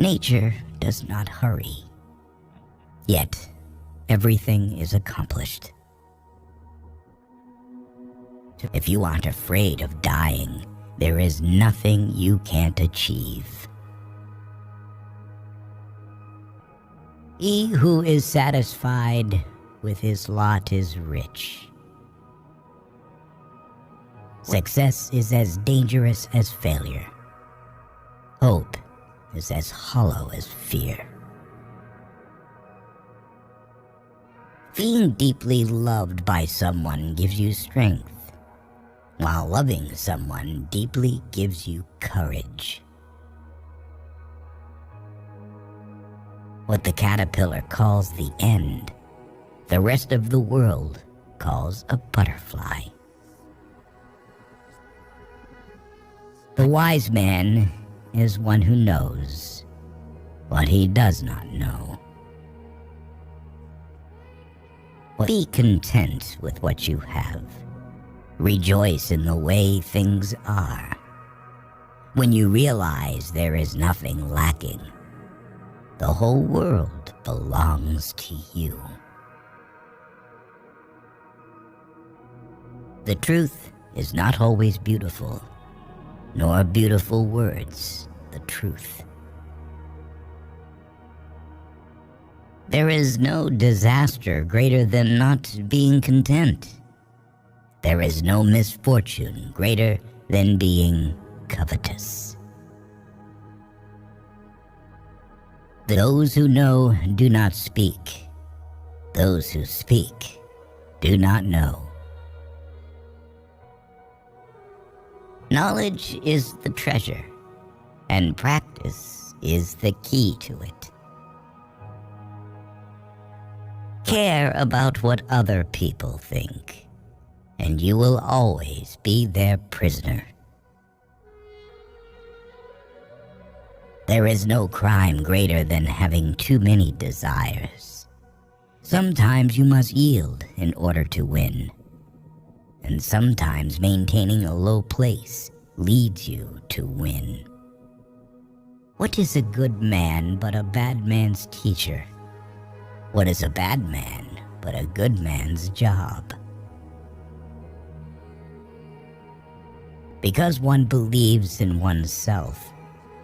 Nature does not hurry, yet everything is accomplished. If you aren't afraid of dying, there is nothing you can't achieve. He who is satisfied with his lot is rich. Success is as dangerous as failure. Hope is as hollow as fear. Being deeply loved by someone gives you strength, while loving someone deeply gives you courage. What the caterpillar calls the end, the rest of the world calls a butterfly. The wise man is one who knows what he does not know. Be content with what you have. Rejoice in the way things are. When you realize there is nothing lacking, the whole world belongs to you. The truth is not always beautiful, nor beautiful words the truth. There is no disaster greater than not being content. There is no misfortune greater than being covetous. Those who know do not speak. Those who speak do not know. Knowledge is the treasure, and practice is the key to it. Care about what other people think, and you will always be their prisoner. There is no crime greater than having too many desires. Sometimes you must yield in order to win, and sometimes maintaining a low place leads you to win. What is a good man but a bad man's teacher? What is a bad man but a good man's job? Because one believes in oneself,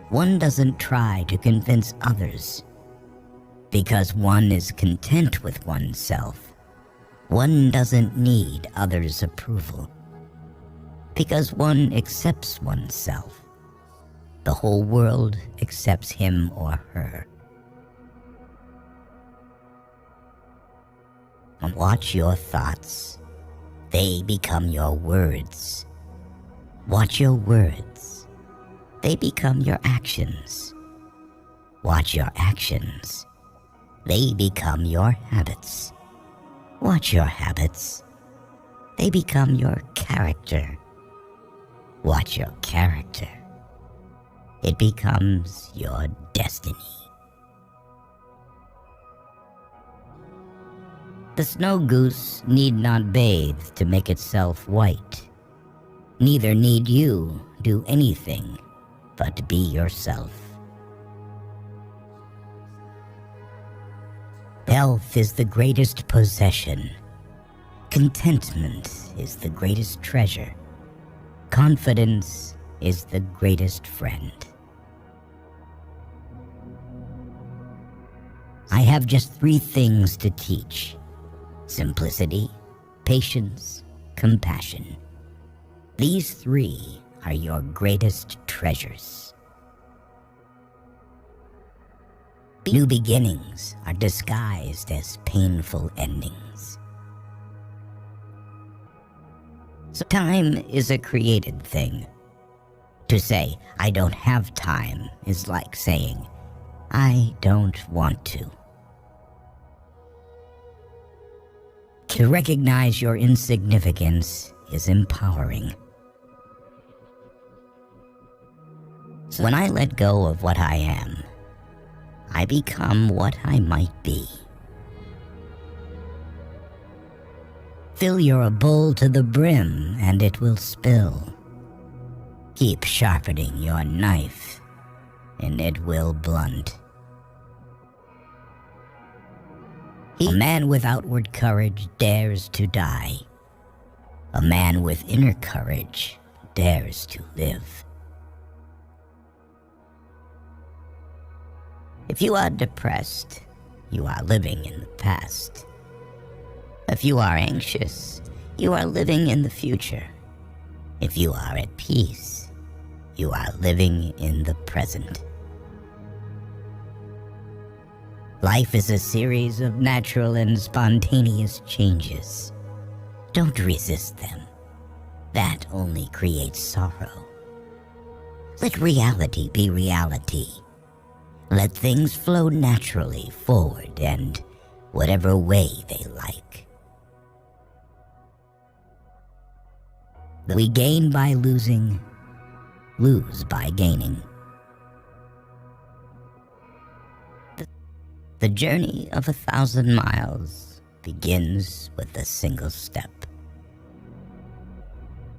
one doesn't try to convince others. Because one is content with oneself, one doesn't need others' approval. Because one accepts oneself, the whole world accepts him or her. Watch your thoughts. They become your words. Watch your words. They become your actions. Watch your actions. They become your habits. Watch your habits. They become your character. Watch your character. It becomes your destiny. The snow goose need not bathe to make itself white. Neither need you do anything but be yourself. Health is the greatest possession. Contentment is the greatest treasure. Confidence is the greatest friend. I have just 3 things to teach: simplicity, patience, compassion. These 3 are your greatest treasures. New beginnings are disguised as painful endings. So time is a created thing. To say, I don't have time, is like saying, I don't want to. To recognize your insignificance is empowering. So when I let go of what I am, I become what I might be. Fill your bowl to the brim and it will spill. Keep sharpening your knife and it will blunt. A man with outward courage dares to die. A man with inner courage dares to live. If you are depressed, you are living in the past. If you are anxious, you are living in the future. If you are at peace, you are living in the present. Life is a series of natural and spontaneous changes. Don't resist them. That only creates sorrow. Let reality be reality. Let things flow naturally forward and whatever way they like. We gain by losing, lose by gaining. The journey of 1,000 miles begins with a single step.